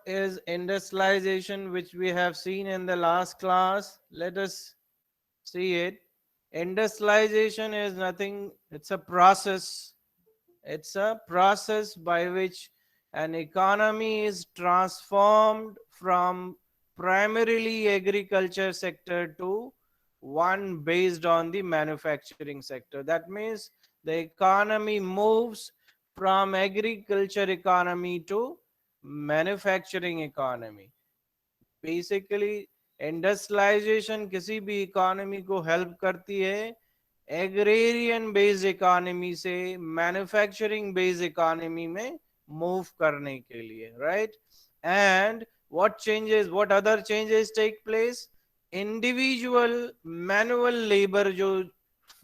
is industrialization, which we have seen in the last class? Let us see it. Industrialization is nothing, it's a process. It's a process by which an economy is transformed from primarily agriculture sector to one based on the manufacturing sector. That means the economy moves from agriculture economy to manufacturing economy. Basically industrialisation किसी भी economy को help करती है agrarian based economy से manufacturing based economy में move करने के लिए, right? And what other changes take place? Individual manual labour जो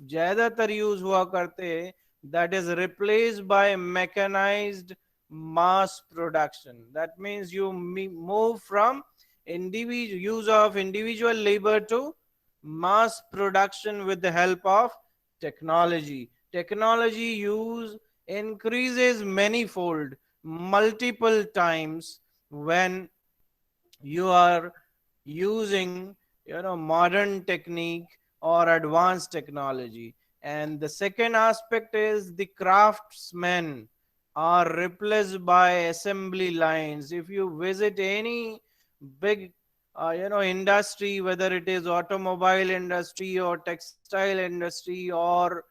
ज्यादातर यूज हुआ करते हैं, that is replaced by mechanized mass production. That means you move from individual use of individual labor to mass production with the help of technology. Technology use increases manifold, multiple times when you are using modern technique or advanced technology. And the second aspect is the craftsmen are replaced by assembly lines. If you visit any big industry, whether it is automobile industry or textile industry or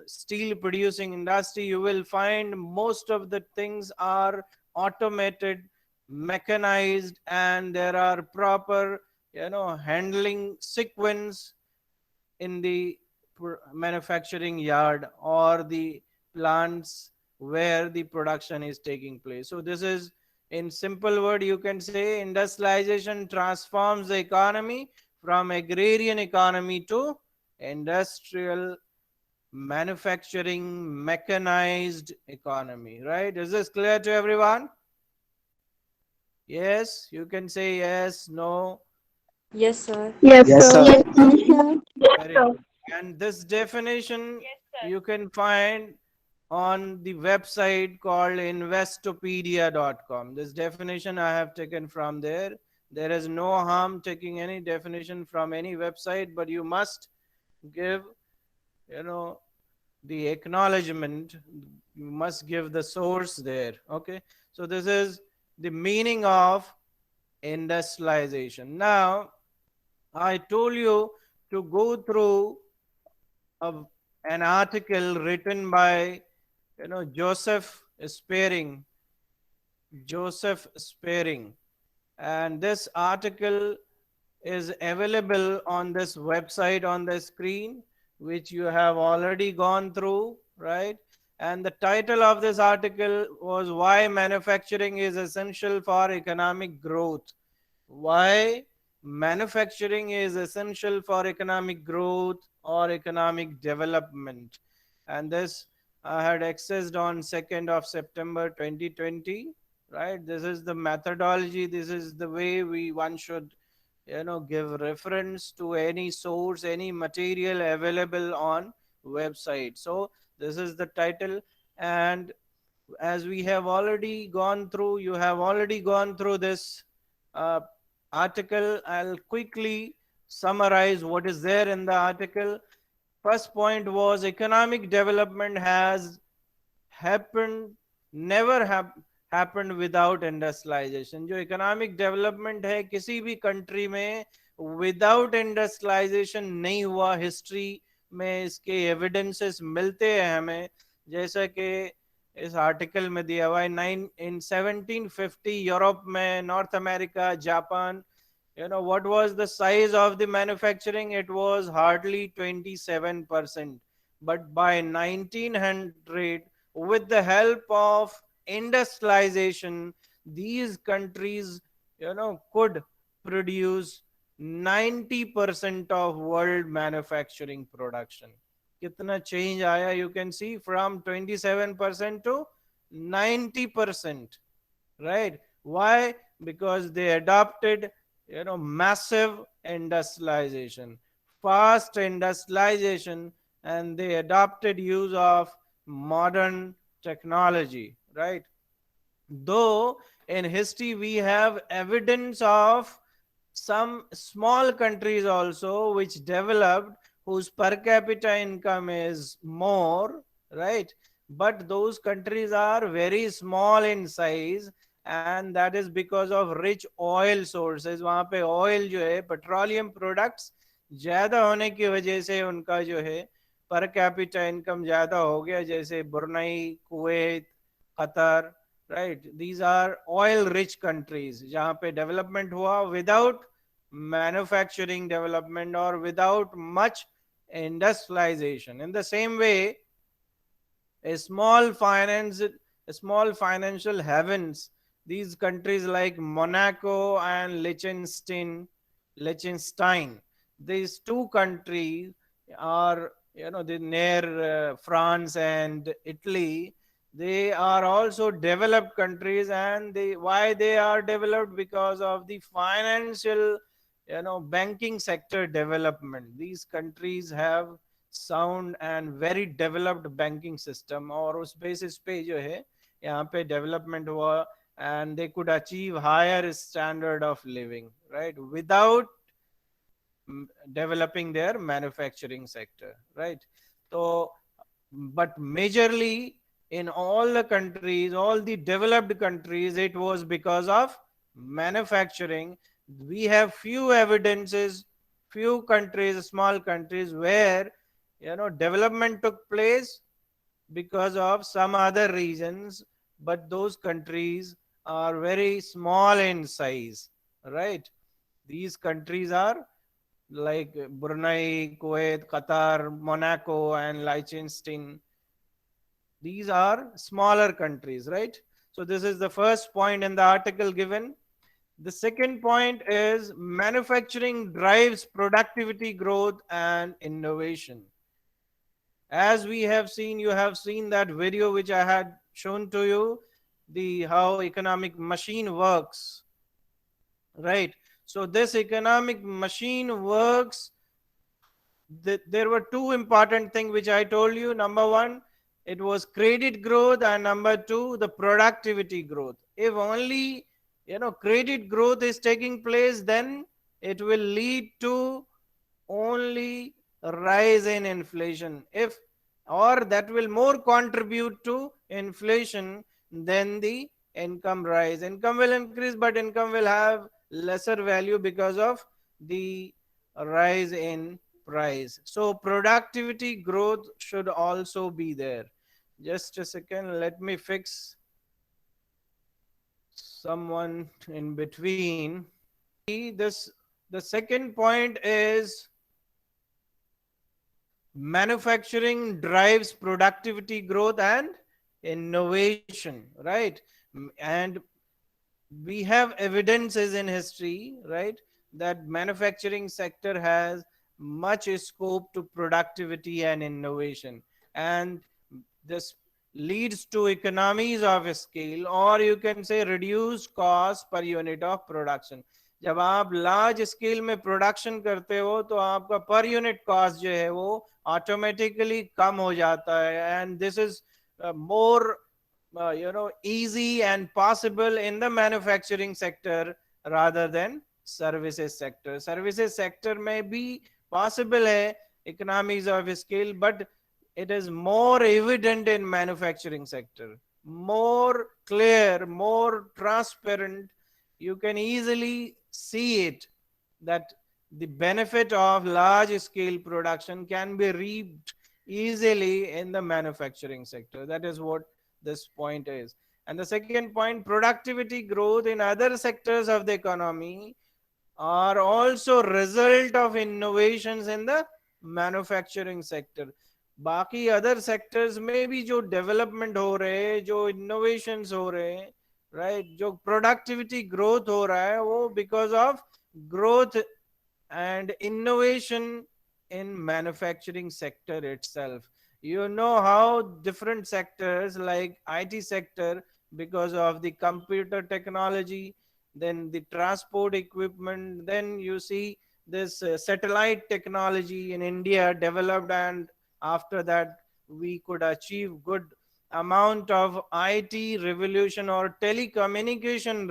steel producing industry, you will find most of the things are automated, mechanized, and there are proper handling sequence in the manufacturing yard or the plants where the production is taking place. So this is, in simple word, you can say industrialization transforms the economy from agrarian economy to industrial manufacturing mechanized economy, right? Is this clear to everyone? Yes, you can say yes, no. Yes, sir. Yes, Yes, sir. sir. Yes, sir. Very good. And this definition you can find on the website called investopedia.com. This definition I have taken from there. There is no harm taking any definition from any website, but you must give, you know, the acknowledgement. You must give the source there. Okay. So this is the meaning of industrialization. Now, I told you to go through a, an article written by Joseph Spearing. Joseph Spearing, and this article is available on this website on the screen, which you have already gone through, right? And the title of this article was Why Manufacturing is Essential for Economic Growth. Why manufacturing is essential for economic growth or economic development. And this I had accessed on 2nd of September 2020, right? This is the methodology, this is the way one should give reference to any source, any material available on website. So this is the title. And as we have already gone through, you have already gone through this uh, article. I'll quickly summarize what is there in the article. First point was economic development has happened, never happened without industrialization. जो economic development है किसी भी country में without industrialization नहीं हुआ. history में इसके evidences मिलते हैं हमें, जैसा कि इस आर्टिकल में दिया हुआ है. in 1750 यूरोप में, north America, Japan, what was the size of the manufacturing? It was hardly 27%. But by 1900, with the help of industrialization, these countries could produce 90% of world manufacturing production. कितना change आया? You can see from 27% to 90%, right? Why? Because they adopted massive industrialization, fast industrialization, and they adopted use of modern technology, right? Though in history we have evidence of some small countries also which developed, whose per capita income is more, right? But those countries are very small in size, and that is because of rich oil sources. वहाँ पे oil जो है, petroleum products ज़्यादा होने की वजह से उनका जो है पर कैपिटा इनकम ज़्यादा हो गया, जैसे Brunei, Kuwait, Qatar, right? These are oil rich countries जहाँ पे डेवलपमेंट हुआ without manufacturing development or without much industrialization. In the same way, a small finance, a small financial havens, these countries like Monaco and Liechtenstein, these two countries are, near France and Italy. They are also developed countries, and why they are developed? Because of the financial, banking sector development. These countries have sound and very developed banking system, और उस basis पे जो है यहाँ पे development हुआ, and they could achieve higher standard of living, right, without developing their manufacturing sector, right? So, but majorly in all the countries, all the developed countries, it was because of manufacturing. We have few evidences, few countries, small countries, where development took place because of some other reasons, but those countries are very small in size, right? These countries are like Brunei, Kuwait, Qatar, Monaco, and Liechtenstein. These are smaller countries, right? So, this is the first point in the article given. The second point is manufacturing drives productivity growth and innovation. As we have seen, you have seen that video which I had shown to you, the how economic machine works, right? So this economic machine works. There were two important things which I told you. Number one, it was credit growth, and number two, the productivity growth. If only credit growth is taking place, then it will lead to only a rise in inflation. If or that will more contribute to inflation than the income rise. Income will increase, but income will have lesser value because of the rise in price. So productivity growth should also be there. Just a second, let me fix someone in between. This the second point is manufacturing drives productivity growth and innovation, right? And we have evidences in history, right, that manufacturing sector has much scope to productivity and innovation, and this leads to economies of scale, or you can say reduced cost per unit of production. जब आप large scale में production करते हो तो आपका per unit cost जो है वो ऑटोमेटिकली कम हो जाता है, and this is more easy and possible in the manufacturing sector rather than services sector. Services sector may be possible hai economies of scale, but it is more evident in manufacturing sector, more clear, more transparent. You can easily see it, that the benefit of large scale production can be reaped easily in the manufacturing sector. That is what this point is. And the second point, productivity growth in other sectors of the economy are also result of innovations in the manufacturing sector. बाकी other sectors में भी जो development हो रहे हैं, जो innovations हो रहे हैं, राइट, जो प्रोडक्टिविटी ग्रोथ हो रहा है, वो because of growth and innovation in manufacturing sector itself. You know how different sectors like IT sector, because of the computer technology, then the transport equipment, then you see this satellite technology in India developed, and after that we could achieve good amount of IT revolution or telecommunication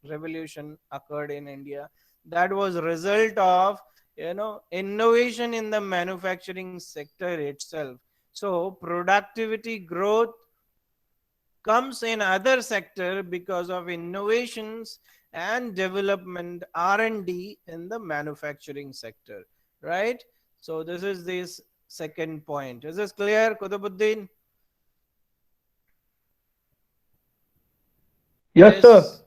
revolution occurred in India. That was a result of innovation in the manufacturing sector itself. So productivity growth comes in other sector because of innovations and development R&D in the manufacturing sector, right? So this second point. Is this clear, Kutubuddin? Yes, sir. Yes.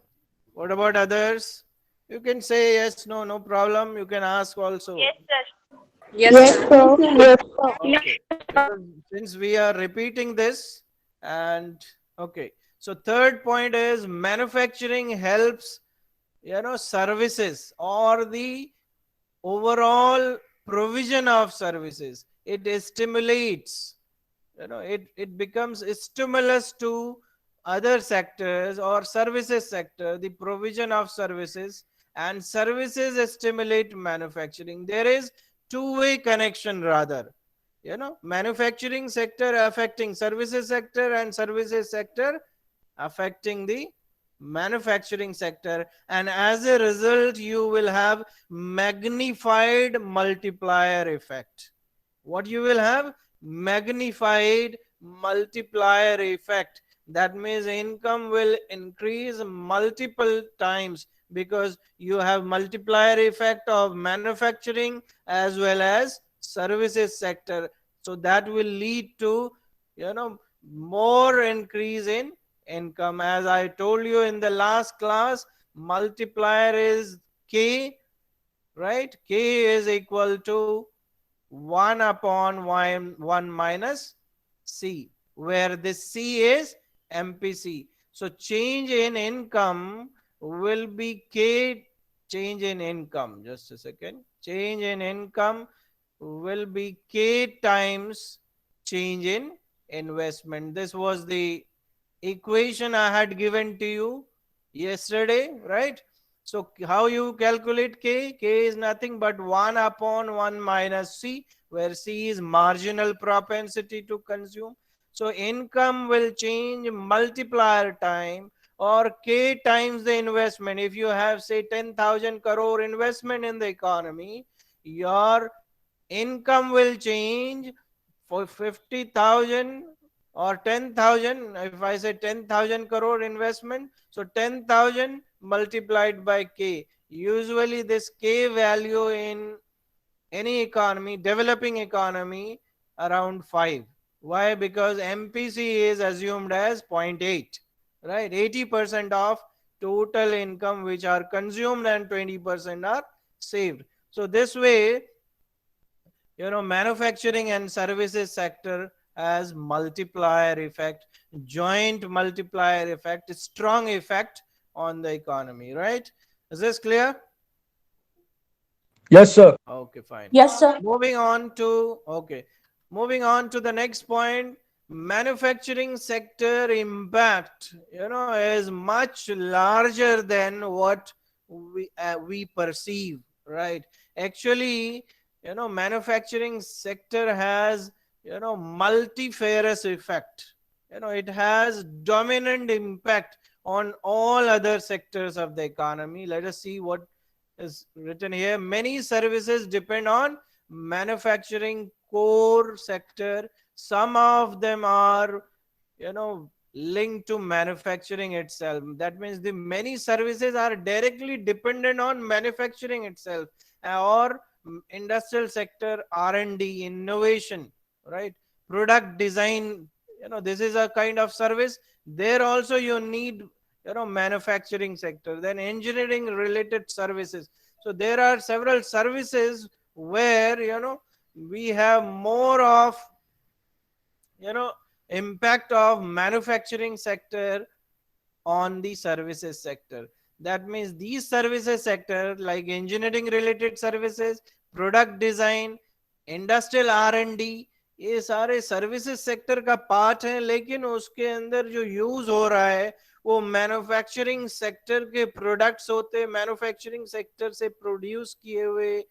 What about others? You can say yes, no, no problem. You can ask also. Yes, Yes, sir. sir. Yes, sir. Okay. Because since we are repeating this, and okay. So third point is manufacturing helps, services or the overall provision of services. It stimulates, it becomes a stimulus to other sectors or services sector, the provision of services, and services stimulate manufacturing. There is two-way connection rather, manufacturing sector affecting services sector and services sector affecting the manufacturing sector, and as a result you will have magnified multiplier effect. What you will have? Magnified multiplier effect. That means income will increase multiple times because you have multiplier effect of manufacturing as well as services sector. So that will lead to more increase in income. As I told you in the last class, multiplier is K, right? K is equal to 1 upon 1 minus C, where this C is MPC. So change in income will be K change in income. Just a second. Change in income will be K times change in investment. This was the equation I had given to you yesterday, right? So how you calculate K? K is nothing but 1 upon 1 minus C, where C is marginal propensity to consume. So income will change multiplier time or K times the investment. If you have say 10,000 crore investment in the economy, your income will change for 50,000 or 10,000. If I say 10,000 crore investment, so 10,000 multiplied by K. Usually this K value in any economy, developing economy, around 5. Why? Because MPC is assumed as 0.8, right? 80% of total income which are consumed and 20% are saved. So this way, manufacturing and services sector has multiplier effect, joint multiplier effect, strong effect on the economy, right? Is this clear? Yes, sir. Okay, fine. Yes, sir. Moving on to the next point. Manufacturing sector impact, is much larger than what we perceive, right? Actually, manufacturing sector has, multifarious effect. It has dominant impact on all other sectors of the economy. Let us see what is written here. Many services depend on manufacturing core sector. Some of them are, linked to manufacturing itself. That means the many services are directly dependent on manufacturing itself, or industrial sector R&D innovation, right? Product design, this is a kind of service. There also you need, manufacturing sector. Then engineering related services. So there are several services where, we have more of, you know impact of manufacturing sector on the services sector. That means these services sector like engineering related services, product design, industrial R and D, ये सारे services sector का part है, लेकिन उसके अंदर जो use हो रहा है वो मैन्युफैक्चरिंग सेक्टर के प्रोडक्ट्स होते, मैन्युफैक्चरिंग सेक्टर से प्रोड्यूस किए हुए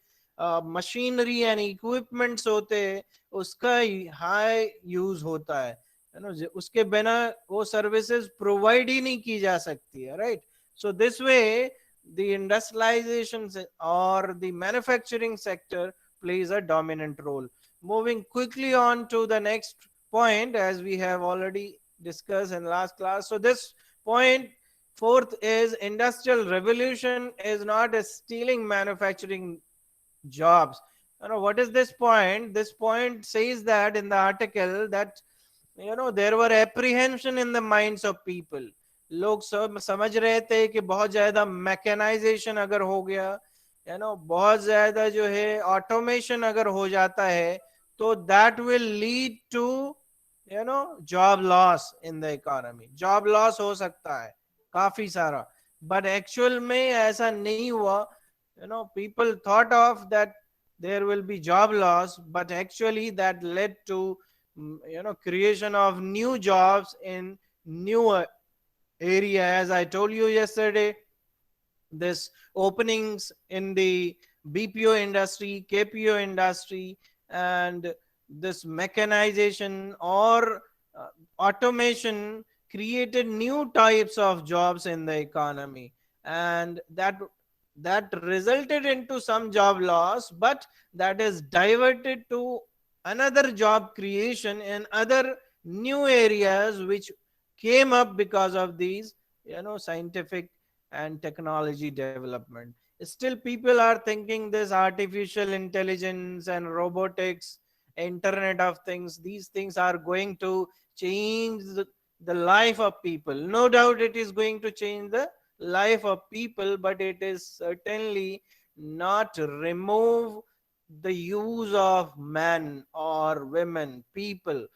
मशीनरी एंड इक्विपमेंट्स होते हैं, उसका हाई यूज होता है. उसके बिना वो सर्विसेज प्रोवाइड ही नहीं की जा सकती है, right? So this way the industrialization or the manufacturing sector plays a dominant role. Moving quickly on to the next point, as we have already discussed in last class. So this point, fourth, is industrial revolution is not a stealing manufacturing jobs. What is this point? This point says that in the article that there were apprehension in the minds of people. लोग सब समझ रहे थे कि बहुत ज्यादा mechanisation अगर हो गया, बहुत ज्यादा जो है ऑटोमेशन अगर हो जाता है, तो that will lead to job loss in the economy. Job loss हो सकता है काफी सारा, बट एक्चुअल में ऐसा नहीं हुआ. People thought of that there will be job loss, but actually that led to creation of new jobs in new area. As I told you yesterday, this openings in the BPO industry, KPO industry, and this mechanization or automation created new types of jobs in the economy, and that resulted into some job loss, but that is diverted to another job creation in other new areas which came up because of these scientific and technology development. Still people are thinking this artificial intelligence and robotics, internet of things, these things are going to change the life of people. No doubt it is going to change the life of people, but it is certainly not remove the use of men or women. People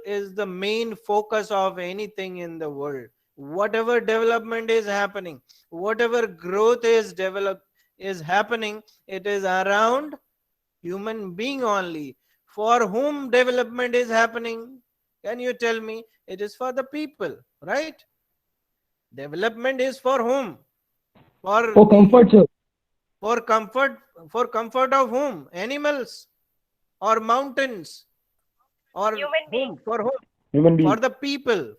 is the main focus of anything in the world. Whatever development is happening, whatever growth is happening, it is around human being only. For whom development is happening? Can you tell me? It is for the people, right? Development is for whom? For For the comfort, sir. for comfort. For comfort of whom? Animals or mountains or whom? For whom? Human For being. the people,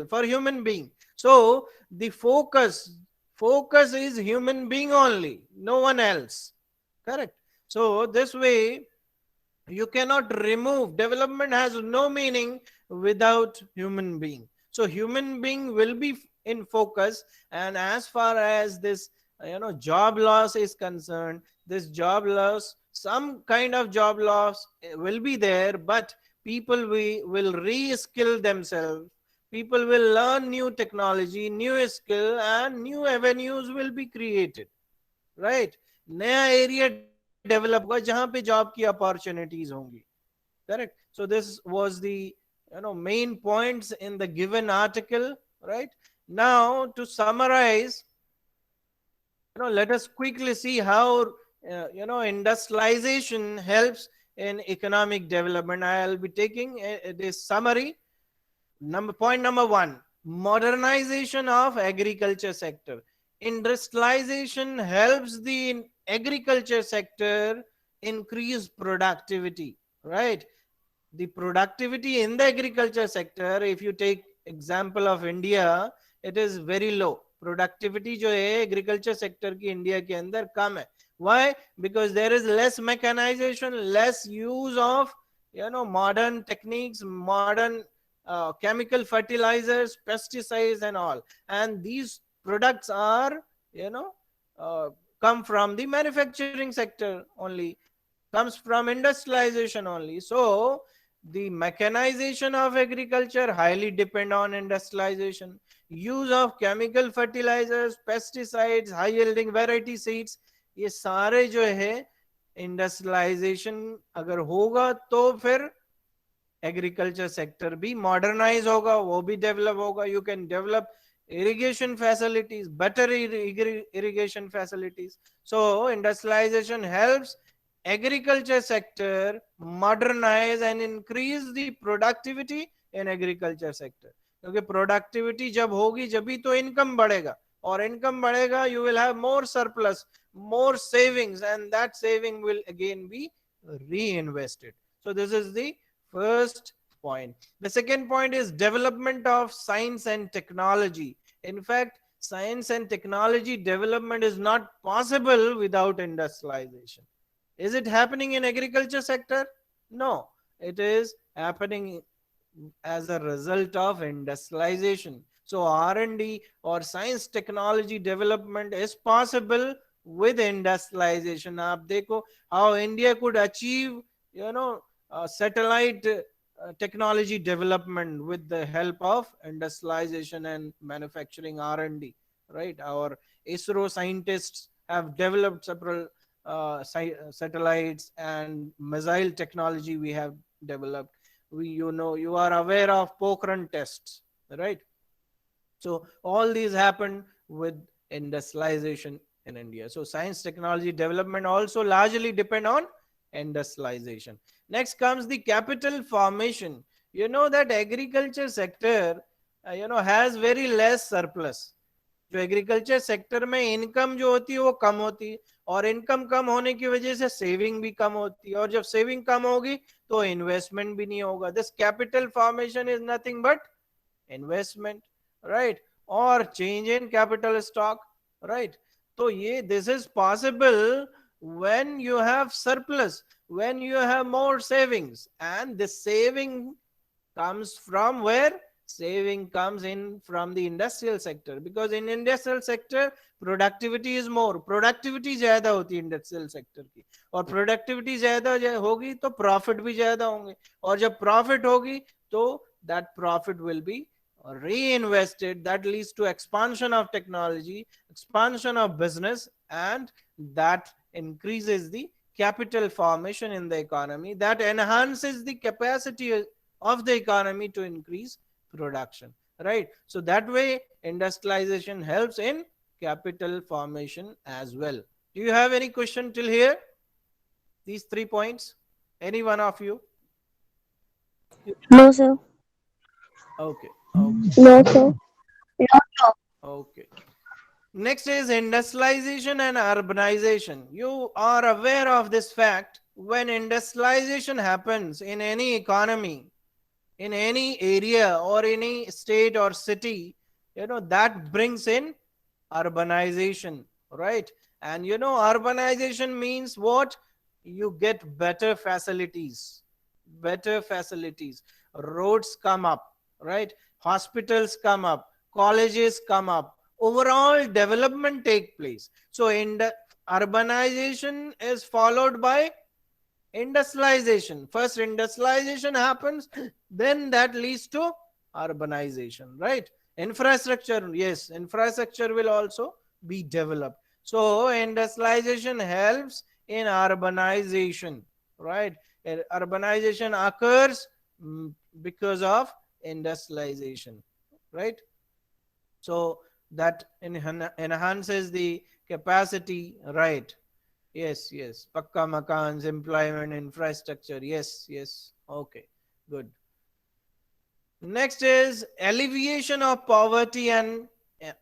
for human being. So the focus is human being only, no one else. Correct. So this way you cannot remove. Development has no meaning without human being. So human being will be in focus. And as far as this job loss is concerned, this job loss, some kind of job loss will be there, but people will re-skill themselves. People will learn new technology, new skill, and new avenues will be created, right? नया area develop होगा जहां पे job की opportunities होंगी. Correct. So this was the main points in the given article, right? Now to summarize, let us quickly see how industrialization helps in economic development. I'll be taking this summary. Point number one: modernization of agriculture sector. Industrialization helps the agriculture sector increase productivity, right? The productivity in the agriculture sector, if you take example of India, it is very low. Productivity जो है agriculture sector की India के अंदर कम है. Why? Because there is less mechanization, less use of modern techniques, modern chemical fertilizers, pesticides and all, and these products are you know uh, come from the manufacturing sector only, comes from industrialization only. So the mechanization of agriculture highly depend on industrialization. Use of chemical fertilizers, pesticides, high yielding variety seeds, ये सारे जो है industrialisation अगर होगा तो फिर agriculture sector भी modernise होगा, वो भी डेवलप होगा. You can develop irrigation facilities, better irrigation facilities. So industrialization helps agriculture sector modernize and increase the productivity in agriculture sector. क्योंकि प्रोडक्टिविटी जब होगी जब तो इनकम बढ़ेगा, और इनकम बढ़ेगा you will have more surplus, more savings, and that saving will again be reinvested. So this is the first point. The second point is development of science and technology. In fact, science and technology development is not possible without industrialization. Is it happening in agriculture sector? No, it is happening as a result of industrialization. So R&D or science technology development is possible with industrialization. आप देखो how India could achieve, you know, satellite technology development with the help of industrialization and manufacturing R&D, right? Our ISRO scientists have developed several satellites and missile technology we have developed. You are aware of Pokhran tests, right? So all these happen with industrialization in India. So science technology development also largely depend on industrialization. Next comes the capital formation. You know that agriculture sector has very less surplus. जो agriculture sector में income जो होती है वो कम होती है, और income कम होने की वजह से सेविंग भी कम होती है, और जब सेविंग कम होगी तो इन्वेस्टमेंट भी नहीं होगा. This capital formation is nothing but investment, right, और change in capital stock, right. तो ये this is possible when you have surplus, when you have more savings, and the saving comes from where? Saving comes in from the industrial sector, because in industrial sector productivity is more. Productivity ज्यादा होती है industrial sector की, और productivity ज्यादा होगी तो profit भी ज्यादा होंगे, और जब प्रॉफिट होगी तो that profit will be reinvested. That leads to expansion of technology, expansion of business, and that increases the capital formation in the economy, that enhances the capacity of the economy to increase production, right? So that way industrialization helps in capital formation as well. Do you have any question till here? These 3 points, any one of you? No, sir. Okay, okay, No, sir. okay. Next is industrialization and urbanization. You are aware of this fact. When industrialization happens in any economy, in any area or any state or city, that brings in urbanization, right? And urbanization means what? You get better facilities, better facilities. Roads come up, right? Hospitals come up, colleges come up, overall development take place. So in the urbanization is followed by industrialization. First industrialization happens, then that leads to urbanization, right? Infrastructure, yes, infrastructure will also be developed. So industrialization helps in urbanization, right? Urbanization occurs because of industrialization, right? So that enhances the capacity, right? Yes, yes. Pakka makans, employment, infrastructure. Yes, yes. Okay, good. Next is alleviation of poverty and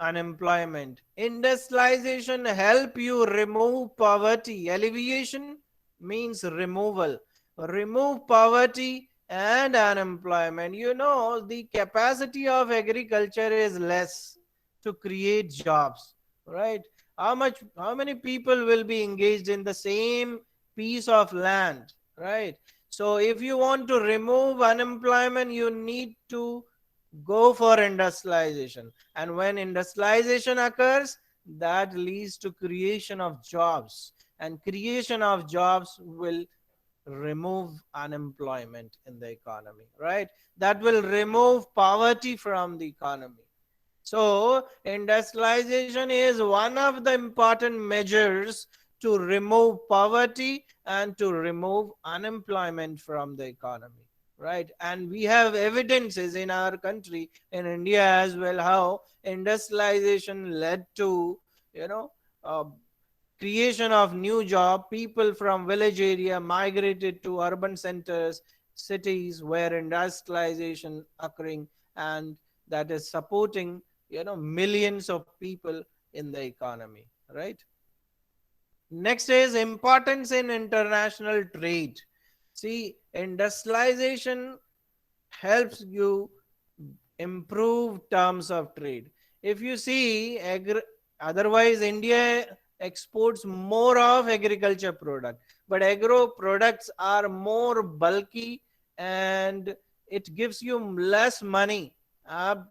unemployment. Industrialization help you remove poverty. Alleviation means removal. Remove poverty and unemployment. The capacity of agriculture is less to create jobs, right? How many people will be engaged in the same piece of land, right? So if you want to remove unemployment, you need to go for industrialization. And when industrialization occurs, that leads to creation of jobs. And creation of jobs will remove unemployment in the economy, right? That will remove poverty from the economy. So industrialization is one of the important measures to remove poverty and to remove unemployment from the economy, right? And we have evidences in our country, in India as well, how industrialization led to, uh, creation of new job. People from village area migrated to urban centers, cities where industrialization occurring, and that is supporting millions of people in the economy, right? Next is importance in international trade. See, industrialization helps you improve terms of trade. If you see, otherwise India exports more of agriculture product, but agro products are more bulky and it gives you less money. आप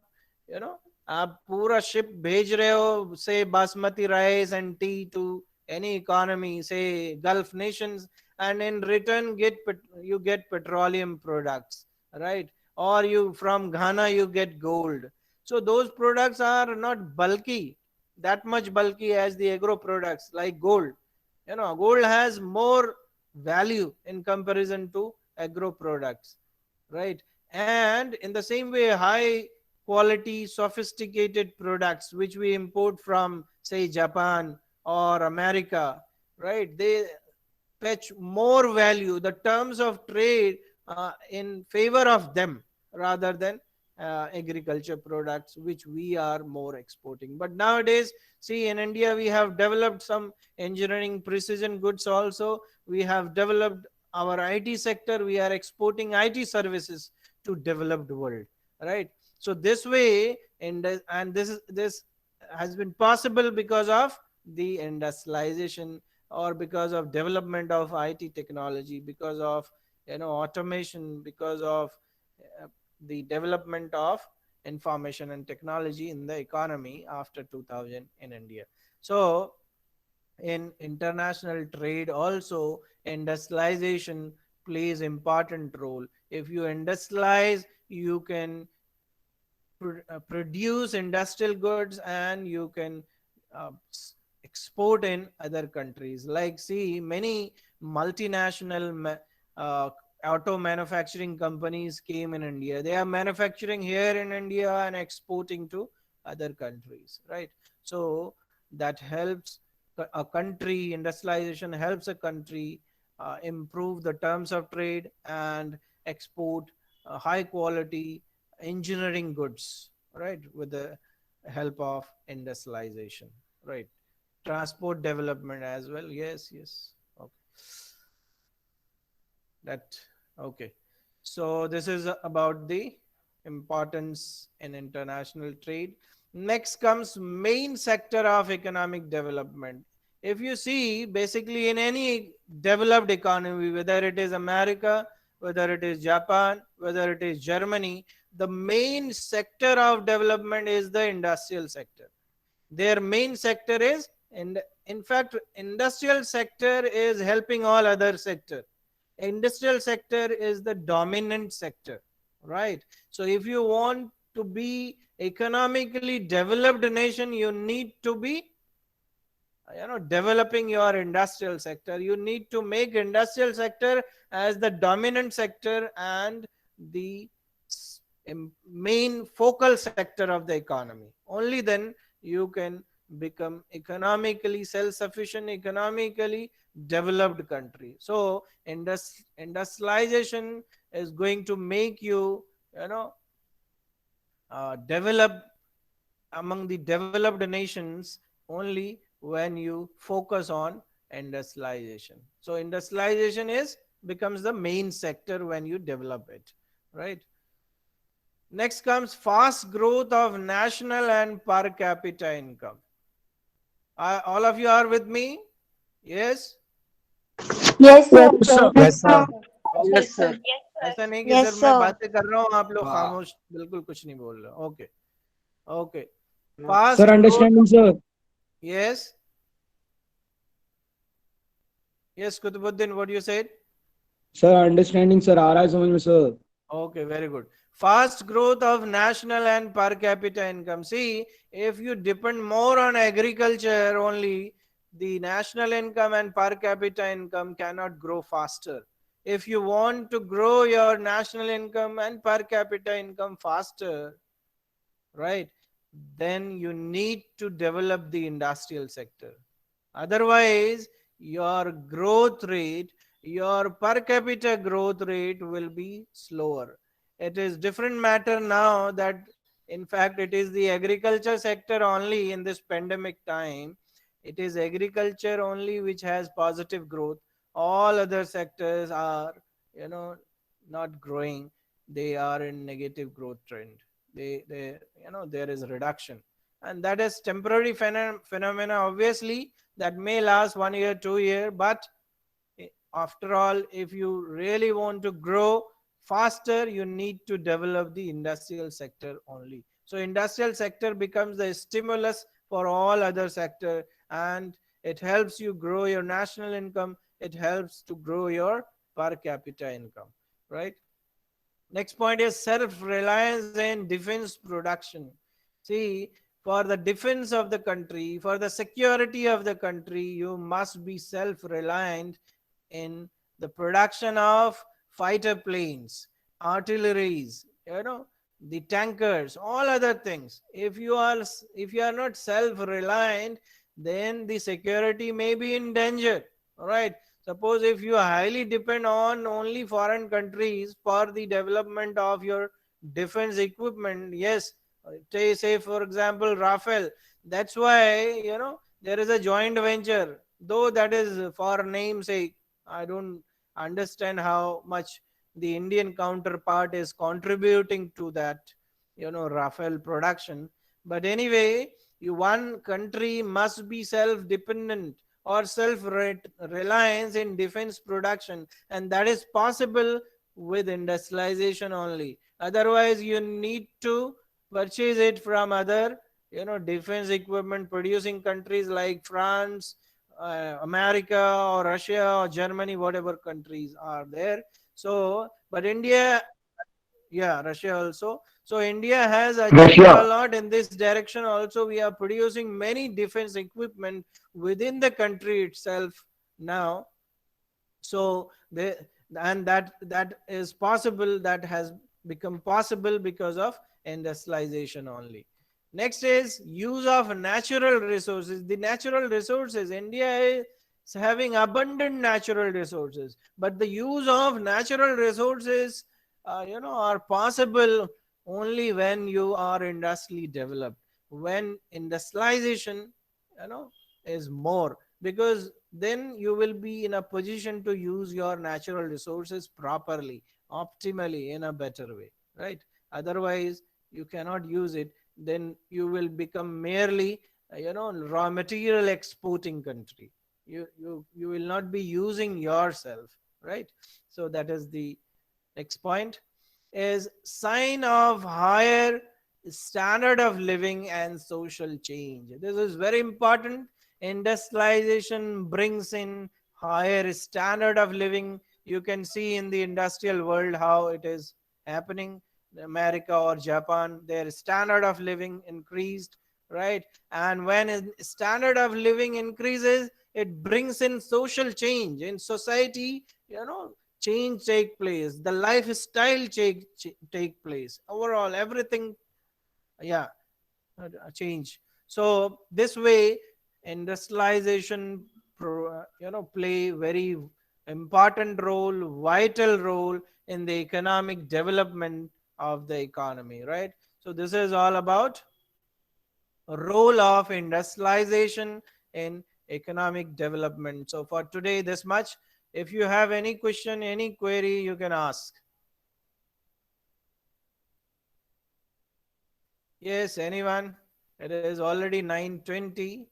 you know आप पूरा ship भेज रहे हो, say basmati rice and tea to any economy, say Gulf nations, and in return you get petroleum products, right? Or you from Ghana you get gold. So those products are not bulky, that much bulky as the agro products like gold. Gold has more value in comparison to agro products, right? And in the same way, high quality sophisticated products which we import from, say, Japan or America, right? They fetch more value, the terms of trade in favor of them rather than agriculture products which we are more exporting. But nowadays, see, in India we have developed some engineering precision goods also. We have developed our IT sector, we are exporting IT services to developed world, right? So this way, and this has been possible because of the industrialization, or because of development of IT technology, because of automation, because of uh, the development of information and technology in the economy after 2000 in India. So in international trade also, industrialization plays important role. If you industrialize, you can produce industrial goods and you can export in other countries. Like, see, many multinational uh, auto manufacturing companies came in India. They are manufacturing here in India and exporting to other countries, right? So that helps a country. Industrialization helps a country improve the terms of trade and export high quality engineering goods, right, with the help of industrialization, right? Transport development as well. Yes, yes. Okay. That okay. So this is about the importance in international trade. Next comes main sector of economic development. If you see, basically in any developed economy, whether it is America, whether it is Japan, whether it is Germany, the main sector of development is the industrial sector. Their main sector is, and in fact industrial sector is helping all other sector. Industrial sector is the dominant sector, right? So if you want to be economically developed nation, you need to be developing your industrial sector. You need to make industrial sector as the dominant sector and the main focal sector of the economy. Only then you can become economically self-sufficient, economically developed country. So industrialization is going to make you develop among the developed nations only when you focus on industrialization. So industrialization is becomes the main sector when you develop it, right? Next comes fast growth of national and per capita income. All of you are with me? Yes. Yes, sir. Yes, sir. Yes, sir. Okay. Yes, sir. ऐसा नहीं कि Yes, सिर्फ मैं sir. बातें कर रहा हूँ, आप लोग हाँ खामोश बिल्कुल कुछ नहीं बोल रहे. Okay. Okay. Sir, fast growth. understanding, sir. Yes. Yes, Kutubuddin, what you said? Sir, understanding, sir. आ रहा है समझ में, sir. Okay, very good. Fast growth of national and per capita income. See, if you depend more on agriculture only, the national income and per capita income cannot grow faster. If you want to grow your national income and per capita income faster, right, then you need to develop the industrial sector. Otherwise, your growth rate, your per capita growth rate will be slower. It is different matter now that in fact it is the agriculture sector only in this pandemic time. It is agriculture only which has positive growth. All other sectors are, you know, not growing. they are in negative growth trend. They there is a reduction, and that is temporary phenomena, obviously, that may last 1 year, 2 year, but after all, if you really want to grow faster, you need to develop the industrial sector only. So industrial sector becomes the stimulus for all other sector, and it helps you grow your national income. It helps to grow your per capita income, right? Next point is self-reliance in defense production. See, for the defense of the country, for the security of the country, you must be self-reliant in the production of fighter planes, artilleries, the tankers, all other things. If you are not self-reliant, then the security may be in danger. All right. Suppose if you highly depend on only foreign countries for the development of your defense equipment, yes, say for example Rafale. That's why there is a joint venture, though that is for namesake. I don't understand how much the Indian counterpart is contributing to that, Rafale production. But anyway, one country must be self-dependent or self-reliance in defense production, and that is possible with industrialization only. Otherwise, you need to purchase it from other, defense equipment producing countries like France, America, or Russia, or Germany, whatever countries are there. So, but India, yeah, Russia also. So India has achieved a Russia. lot in this direction. Also, we are producing many defense equipment within the country itself now. So that is possible. That has become possible because of industrialization only. Next is use of natural resources. The natural resources, India is having abundant natural resources, but the use of natural resources are possible only when you are industrially developed, when industrialization you know is more, because then you will be in a position to use your natural resources properly, optimally, in a better way, right? Otherwise you cannot use it. Then you will become merely raw material exporting country. You will not be using yourself, right? So that is the next point, is sign of higher standard of living and social change. This is very important. Industrialization brings in higher standard of living. You can see in the industrial world how it is happening. America or Japan, their standard of living increased, right? And when standard of living increases, it brings in social change in society. Change take place, the lifestyle take place, overall everything, yeah, change. So this way industrialization play very important role, vital role in the economic development of the economy, right? So this is all about role of industrialization in economic development. So for today, this much. If you have any question, any query, you can ask. Yes, anyone? It is already 9:20.